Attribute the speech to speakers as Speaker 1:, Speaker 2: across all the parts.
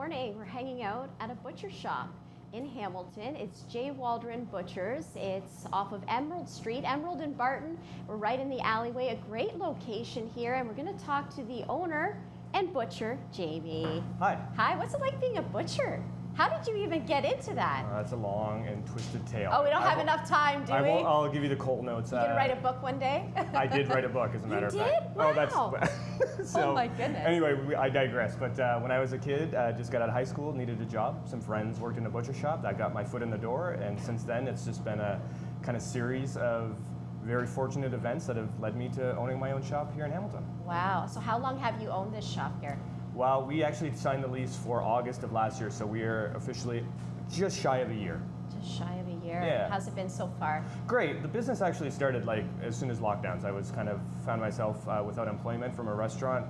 Speaker 1: morning. We're hanging out at a butcher shop in Hamilton. It's J. Waldron Butchers. It's off of Emerald Street, Emerald and Barton. We're right in the alleyway, a great location here, and we're going to talk to the owner and butcher, Jamie.
Speaker 2: Hi.
Speaker 1: Hi, what's it like being a butcher? How did you even get into that?
Speaker 2: That's a long and twisted tale.
Speaker 1: Oh, we don't have enough time, do we?
Speaker 2: I'll give you the Colt notes.
Speaker 1: You gonna write a book one day?
Speaker 2: I did write a book, as a matter of fact.
Speaker 1: You did? Wow.
Speaker 2: Oh, that's so,
Speaker 1: oh my goodness.
Speaker 2: Anyway, I digress. But when I was a kid, just got out of high school, needed a job. Some friends worked in a butcher shop. That got my foot in the door, and since then, it's just been a kind of series of very fortunate events that have led me to owning my own shop here in Hamilton.
Speaker 1: Wow. So how long have you owned this shop here?
Speaker 2: Well, we actually signed the lease for August of last year, so we are officially just shy of a year.
Speaker 1: Just shy of a year.
Speaker 2: Yeah.
Speaker 1: How's it been so far?
Speaker 2: Great. The business actually started like as soon as lockdowns. I was found myself without employment from a restaurant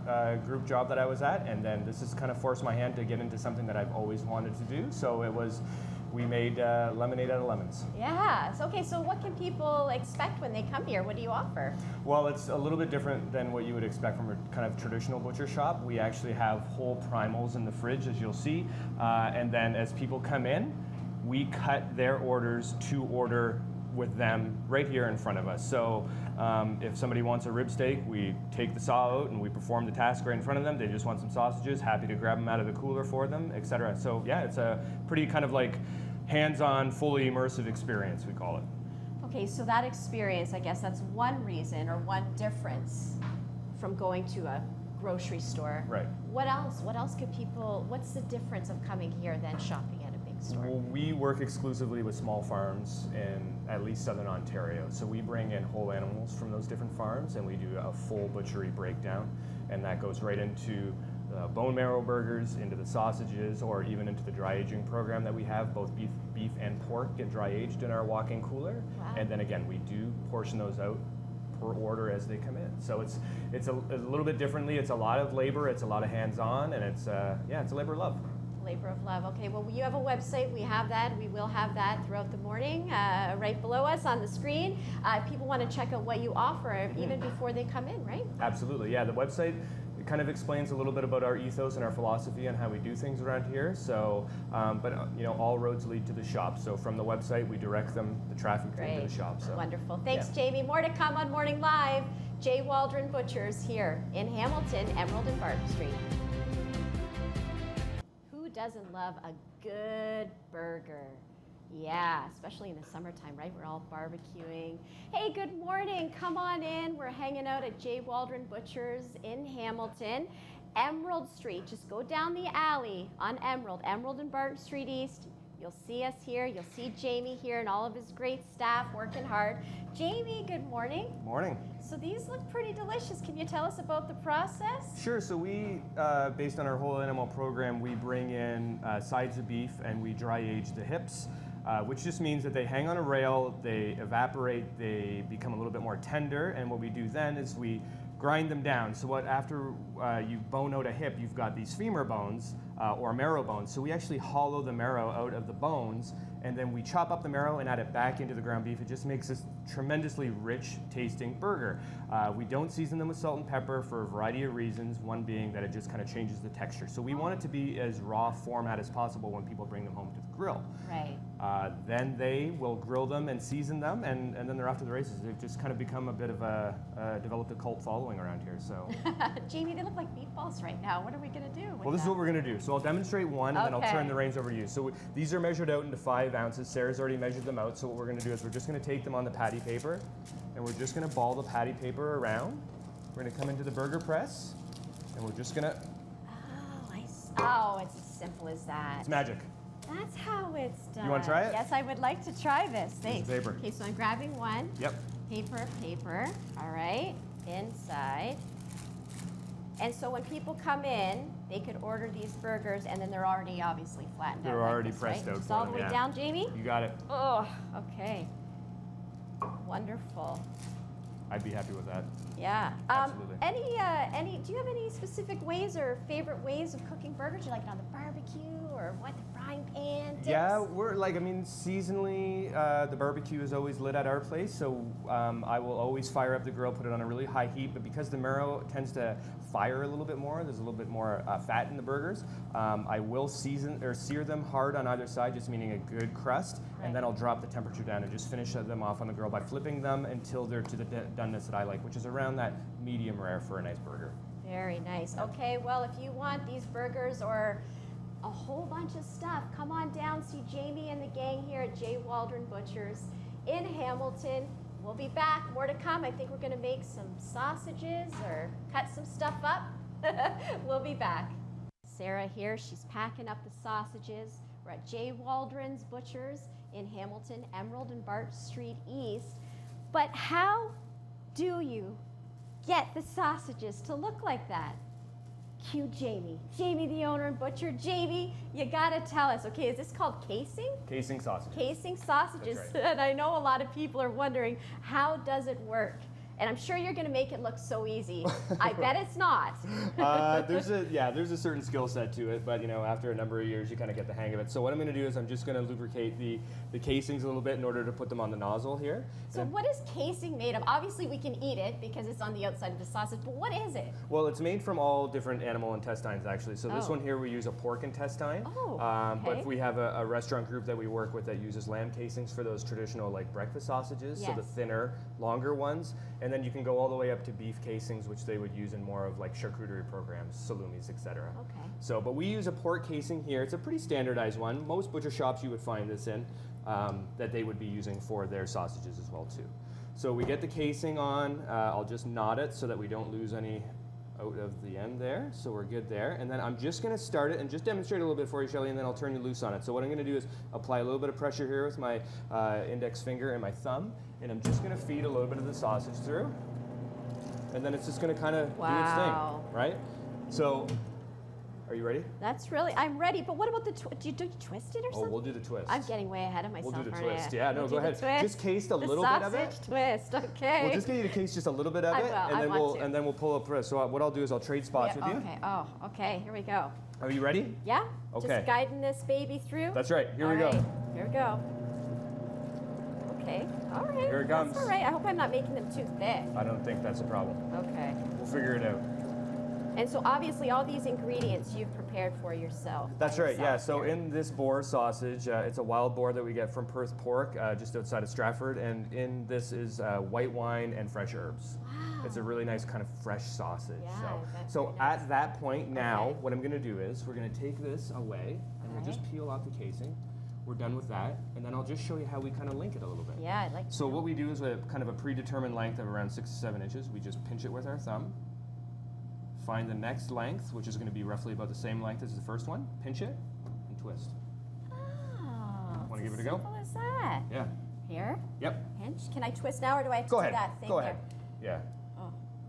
Speaker 2: group job that I was at, and then this has kind of forced my hand to get into something that I've always wanted to do. So we made lemonade out of lemons.
Speaker 1: Yeah. Okay, so what can people expect when they come here? What do you offer?
Speaker 2: Well, it's a little bit different than what you would expect from a kind of traditional butcher shop. We actually have whole primals in the fridge, as you'll see, and then as people come in, we cut their orders to order with them right here in front of us. So if somebody wants a rib steak, we take the saw out and we perform the task right in front of them. They just want some sausages, happy to grab them out of the cooler for them, etc. So yeah, it's a pretty kind of like hands-on, fully immersive experience, we call it.
Speaker 1: Okay, so that experience, I guess that's one reason or one difference from going to a grocery store.
Speaker 2: Right.
Speaker 1: What else? What's the difference of coming here than shopping at a big store?
Speaker 2: Well, we work exclusively with small farms in at least Southern Ontario. So we bring in whole animals from those different farms and we do a full butchery breakdown. And that goes right into bone marrow burgers, into the sausages, or even into the dry aging program that we have. Both beef and pork get dry aged in our walk-in cooler.
Speaker 1: Wow.
Speaker 2: And then again, we do portion those out per order as they come in. So it's a little bit differently. It's a lot of labor, it's a lot of hands-on, and it's a labor of love.
Speaker 1: Labor of love. Okay, well, you have a website. We have that. We will have that throughout the morning, right below us on the screen. If people want to check out what you offer, even before they come in, right?
Speaker 2: Absolutely, yeah. The website, it kind of explains a little bit about our ethos and our philosophy and how we do things around here. So, but all roads lead to the shop. So from the website, we direct them, the traffic into the shop. So
Speaker 1: wonderful. Thanks,
Speaker 2: yeah.
Speaker 1: Jamie. More to come on Morning Live. J. Waldron Butchers here in Hamilton, Emerald and Barton Street. Who doesn't love a good burger? Yeah, especially in the summertime, right? We're all barbecuing. Hey, good morning. Come on in. We're hanging out at J. Waldron Butchers in Hamilton. Emerald Street. Just go down the alley on Emerald and Barton Street East. You'll see us here. You'll see Jamie here and all of his great staff working hard. Jamie, good morning.
Speaker 2: Morning.
Speaker 1: So these look pretty delicious. Can you tell us about the process?
Speaker 2: Sure. So we, based on our whole animal program, we bring in sides of beef and we dry age the hips. Which just means that they hang on a rail, they evaporate, they become a little bit more tender, and what we do then is we grind them down. So after you bone out a hip, you've got these femur bones or marrow bones. So we actually hollow the marrow out of the bones, and then we chop up the marrow and add it back into the ground beef. It just makes this tremendously rich tasting burger. We don't season them with salt and pepper for a variety of reasons, one being that it just kind of changes the texture. So we want it to be as raw format as possible when people bring them home to the grill.
Speaker 1: Right.
Speaker 2: Then they will grill them and season them, and then they're off to the races. They've just kind of become a bit of developed a cult following around here. So,
Speaker 1: Jamie, they look like meatballs right now. What are we going to do?
Speaker 2: Well, this is what we're going to do. So I'll demonstrate one, and then I'll turn the reins over to you. So these are measured out into 5 ounces. Sarah's already measured them out. So what we're going to do is we're just going to take them on the patty paper, and we're just going to ball the patty paper around. We're going to come into the burger press, and we're just going to...
Speaker 1: Oh, it's as simple as that.
Speaker 2: It's magic.
Speaker 1: That's how it's done.
Speaker 2: You want to try it?
Speaker 1: Yes, I would like to try this. Thanks.
Speaker 2: Paper.
Speaker 1: Okay, so I'm grabbing one.
Speaker 2: Yep.
Speaker 1: Paper. All right. Inside. And so when people come in, they could order these burgers, and then they're already obviously flattened out.
Speaker 2: They're already
Speaker 1: this,
Speaker 2: pressed
Speaker 1: right?
Speaker 2: out.
Speaker 1: Just all the way down, Jamie?
Speaker 2: You got it.
Speaker 1: Oh, okay. Wonderful.
Speaker 2: I'd be happy with that.
Speaker 1: Yeah.
Speaker 2: Absolutely.
Speaker 1: Do you have any specific ways or favorite ways of cooking burgers? You like it on the barbecue or what, the frying pan? Dips?
Speaker 2: Yeah, seasonally, the barbecue is always lit at our place, so I will always fire up the grill, put it on a really high heat, but because the marrow tends to fire a little bit more. There's a little bit more fat in the burgers. I will season or sear them hard on either side, just meaning a good crust, and then I'll drop the temperature down and just finish them off on the grill by flipping them until they're to the doneness that I like, which is around that medium rare for a nice burger.
Speaker 1: Very nice. Okay, well, if you want these burgers or a whole bunch of stuff, come on down, see Jamie and the gang here at J. Waldron Butchers in Hamilton. We'll be back. More to come. I think we're going to make some sausages or cut some stuff up. We'll be back. Sarah here. She's packing up the sausages. We're at J. Waldron's Butchers in Hamilton, Emerald and Barton Street East. But how do you get the sausages to look like that? Cue Jamie. Jamie, the owner and butcher. Jamie, you gotta tell us. Okay, is this called casing?
Speaker 2: Casing sausages.
Speaker 1: Casing sausages.
Speaker 2: That's right.
Speaker 1: And I know a lot of people are wondering, how does it work? And I'm sure you're gonna make it look so easy. I bet it's not.
Speaker 2: There's a certain skill set to it, but after a number of years, you kind of get the hang of it. So what I'm going to do is I'm just going to lubricate the casings a little bit in order to put them on the nozzle here.
Speaker 1: So what is casing made of? Obviously, we can eat it because it's on the outside of the sausage, but what is it?
Speaker 2: Well, it's made from all different animal intestines, actually. So this one here, we use a pork intestine.
Speaker 1: Okay.
Speaker 2: But we have a restaurant group that we work with that uses lamb casings for those traditional breakfast sausages, so the thinner, longer ones. And then you can go all the way up to beef casings, which they would use in more of charcuterie programs, salumis, etc.
Speaker 1: Okay.
Speaker 2: So, but we use a pork casing here. It's a pretty standardized one. Most butcher shops you would find this in, that they would be using for their sausages as well too. So we get the casing on. I'll just knot it so that we don't lose any out of the end there. So we're good there. And then I'm just going to start it and just demonstrate a little bit for you, Shelly, and then I'll turn you loose on it. So what I'm going to do is apply a little bit of pressure here with my index finger and my thumb, and I'm just going to feed a little bit of the sausage through. And then it's just going to kind of do its thing, right? So, are you ready?
Speaker 1: That's really, I'm ready, but what about the do you twist it or something?
Speaker 2: Oh, we'll do the twist.
Speaker 1: I'm getting way ahead of myself.
Speaker 2: We'll do the
Speaker 1: aren't
Speaker 2: twist.
Speaker 1: I?
Speaker 2: Yeah, no,
Speaker 1: We'll
Speaker 2: go ahead. Just taste a little bit of it.
Speaker 1: Sausage twist, okay.
Speaker 2: We'll just get you to taste just a little bit of it, and then we'll pull up the rest. So what I'll do is I'll trade spots with you.
Speaker 1: Okay. Oh, okay. Here we go.
Speaker 2: Are you ready?
Speaker 1: Yeah.
Speaker 2: Okay.
Speaker 1: Just guiding this baby through.
Speaker 2: That's right. Here we go.
Speaker 1: Here we go. Okay. All right.
Speaker 2: Here it comes.
Speaker 1: That's all right. I hope I'm not making them too thick.
Speaker 2: I don't think that's a problem.
Speaker 1: Okay.
Speaker 2: We'll figure it out.
Speaker 1: And so obviously all these ingredients you've prepared for yourself.
Speaker 2: That's right, yeah. So in this boar sausage, it's a wild boar that we get from Perth Pork, just outside of Stratford, and in this is white wine and fresh herbs. Wow. It's a really nice kind of fresh sausage.
Speaker 1: Yeah,
Speaker 2: so at that point now, what I'm going to do is we're going to take this away, and we'll just peel off the casing. We're done with that, and then I'll just show you how we kind of link it a little bit.
Speaker 1: Yeah, I'd like to.
Speaker 2: So what we do is a kind of a predetermined length of around 6 to 7 inches. We just pinch it with our thumb. Find the next length, which is going to be roughly about the same length as the first one. Pinch it and twist.
Speaker 1: Oh,
Speaker 2: Want to give it a go?
Speaker 1: simple as that.
Speaker 2: Yeah.
Speaker 1: Here.
Speaker 2: Yep.
Speaker 1: Pinch. Can I twist now, or do I have to
Speaker 2: Go
Speaker 1: do
Speaker 2: ahead.
Speaker 1: that thing
Speaker 2: Go ahead.
Speaker 1: there?
Speaker 2: Yeah.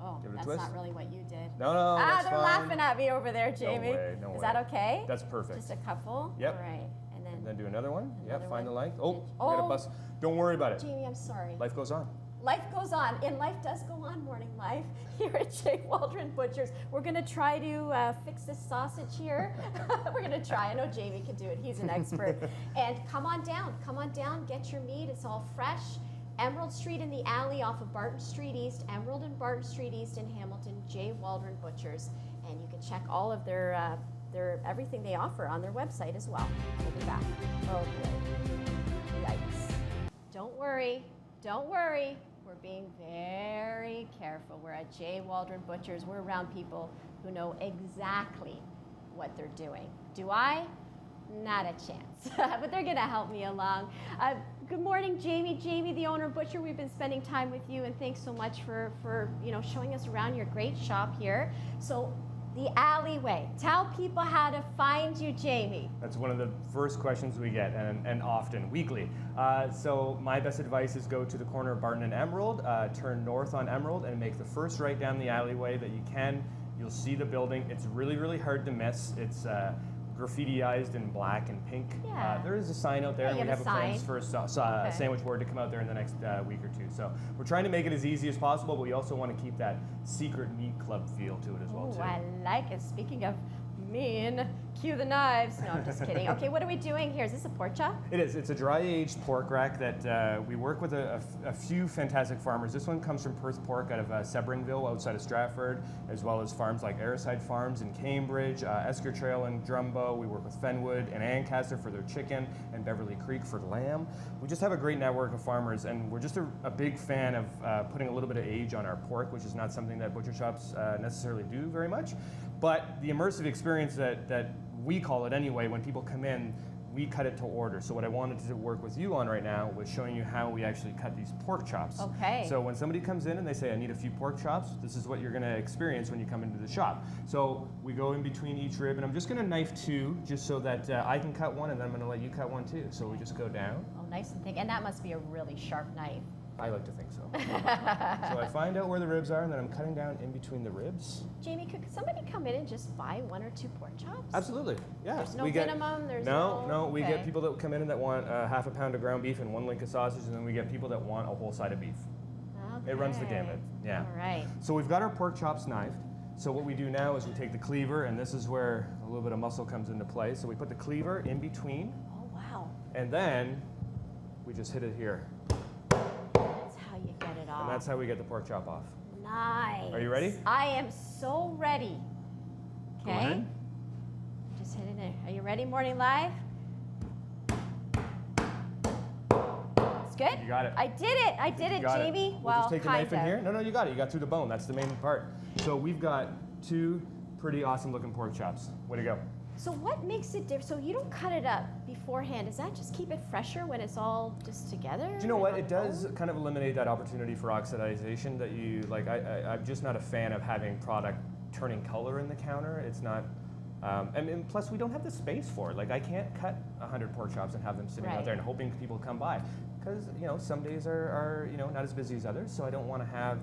Speaker 1: Oh,
Speaker 2: Give it a
Speaker 1: that's
Speaker 2: twist.
Speaker 1: not really what you did.
Speaker 2: No, that's
Speaker 1: they're
Speaker 2: fine.
Speaker 1: laughing at me over there, Jamie.
Speaker 2: No way, no way.
Speaker 1: Is that okay?
Speaker 2: That's perfect.
Speaker 1: Just a couple?
Speaker 2: Yep.
Speaker 1: All right. And
Speaker 2: then do another one.
Speaker 1: Another
Speaker 2: Yep, find the
Speaker 1: one.
Speaker 2: length. Oh,
Speaker 1: Pinch.
Speaker 2: you got a bust. Don't worry about it.
Speaker 1: Jamie, I'm sorry.
Speaker 2: Life goes on.
Speaker 1: Life goes on, and life does go on, morning life, here at J. Waldron Butchers. We're going to try to fix this sausage here. We're going to try. I know Jamie can do it. He's an expert. And come on down, get your meat. It's all fresh. Emerald Street in the alley off of Barton Street East, Emerald and Barton Street East in Hamilton, J. Waldron Butchers. And you can check all of their everything they offer on their website as well. We'll be back. Oh, good. Yikes. Don't worry. We're being very careful. We're at J. Waldron Butchers. We're around people who know exactly what they're doing. Do I? Not a chance. But they're going to help me along. Good morning, Jamie. Jamie, the owner of Butcher. We've been spending time with you, and thanks so much for showing us around your great shop here. So the alleyway. Tell people how to find you, Jamie.
Speaker 2: That's one of the first questions we get, and often, weekly. So my best advice is go to the corner of Barton and Emerald, turn north on Emerald, and make the first right down the alleyway that you can. You'll see the building. It's really, really hard to miss. It's graffitiized in black and pink.
Speaker 1: Yeah.
Speaker 2: There is a sign out there, and we have plans for a sandwich board to come out there in the next week or two. So we're trying to make it as easy as possible, but we also want to keep that secret meat club feel to it as well,
Speaker 1: Ooh,
Speaker 2: too.
Speaker 1: I like it. Speaking of mean. Cue the knives. No, I'm just kidding. Okay, what are we doing here? Is this a pork chop?
Speaker 2: It is. It's a dry-aged pork rack that we work with a few fantastic farmers. This one comes from Perth Pork out of Sebringville outside of Stratford, as well as farms like Airside Farms in Cambridge, Esker Trail in Drumbo. We work with Fenwood and Ancaster for their chicken, and Beverly Creek for lamb. We just have a great network of farmers, and we're just a big fan of putting a little bit of age on our pork, which is not something that butcher shops necessarily do very much. But the immersive experience that we call it anyway, when people come in, we cut it to order. So what I wanted to work with you on right now was showing you how we actually cut these pork chops.
Speaker 1: Okay.
Speaker 2: So when somebody comes in and they say, I need a few pork chops, this is what you're gonna experience when you come into the shop. So we go in between each rib, and I'm just gonna knife two, just so that I can cut one, and then I'm gonna let you cut one too. So we just go down.
Speaker 1: Oh, nice and thick. And that must be a really sharp knife.
Speaker 2: I like to think so. So I find out where the ribs are, and then I'm cutting down in between the ribs.
Speaker 1: Jamie, could somebody come in and just buy 1 or 2 pork chops?
Speaker 2: Absolutely, yeah.
Speaker 1: There's no
Speaker 2: we get,
Speaker 1: minimum, there's
Speaker 2: no, we
Speaker 1: okay.
Speaker 2: get people that come in and that want half a pound of ground beef and 1 link of sausage, and then we get people that want a whole side of beef.
Speaker 1: Okay.
Speaker 2: It runs the gamut, yeah.
Speaker 1: All right.
Speaker 2: So we've got our pork chops knifed. So what we do now is we take the cleaver, and this is where a little bit of muscle comes into play. So we put the cleaver in between,
Speaker 1: Oh, wow.
Speaker 2: and then we just hit it here.
Speaker 1: That's how you get it off.
Speaker 2: And that's how we get the pork chop off.
Speaker 1: Nice.
Speaker 2: Are you ready?
Speaker 1: I am so ready.
Speaker 2: Go
Speaker 1: Okay.
Speaker 2: ahead.
Speaker 1: Just hit it in. Are you ready, Morning Live? It's good?
Speaker 2: You got it.
Speaker 1: I did it. I did it,
Speaker 2: Got it.
Speaker 1: Jamie.
Speaker 2: We'll
Speaker 1: Well,
Speaker 2: just take the knife in
Speaker 1: kind of.
Speaker 2: here. No, you got it. You got through the bone. That's the main part. So we've got 2 pretty awesome looking pork chops. Way to go.
Speaker 1: So what makes it different? So you don't cut it up beforehand. Does that just keep it fresher when it's all just together?
Speaker 2: Do you know what?
Speaker 1: and
Speaker 2: It
Speaker 1: on
Speaker 2: does
Speaker 1: bone?
Speaker 2: kind of eliminate that opportunity for oxidization that you, like, I'm just not a fan of having product turning color in the counter. It's not, and plus we don't have the space for it. Like, I can't cut 100 pork chops and have them sitting out
Speaker 1: Right.
Speaker 2: there and hoping people come by. Because, you know, some days are not as busy as others, so I don't want to have,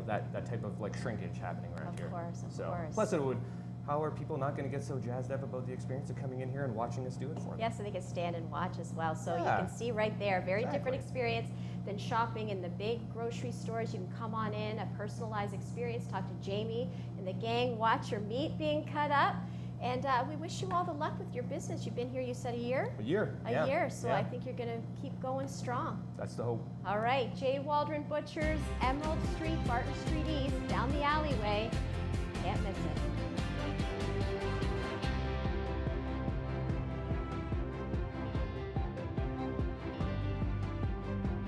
Speaker 2: that type of, like, shrinkage happening around here.
Speaker 1: Of course, of
Speaker 2: So,
Speaker 1: course.
Speaker 2: plus it would, how are people not going to get so jazzed up about the experience of coming in here and watching us do it for them?
Speaker 1: Yes, and they can stand and watch as well. So
Speaker 2: Yeah.
Speaker 1: you can see right there, very different
Speaker 2: Exactly.
Speaker 1: experience than shopping in the big grocery stores. You can come on in, a personalized experience, talk to Jamie and the gang, watch your meat being cut up. And we wish you all the luck with your business. You've been here, you said a year?
Speaker 2: A year.
Speaker 1: A
Speaker 2: yeah.
Speaker 1: year, so
Speaker 2: Yeah.
Speaker 1: I think you're going to keep going strong.
Speaker 2: That's the hope.
Speaker 1: All right, J. Waldron Butchers, Emerald Street, Barton Street East, down the alleyway.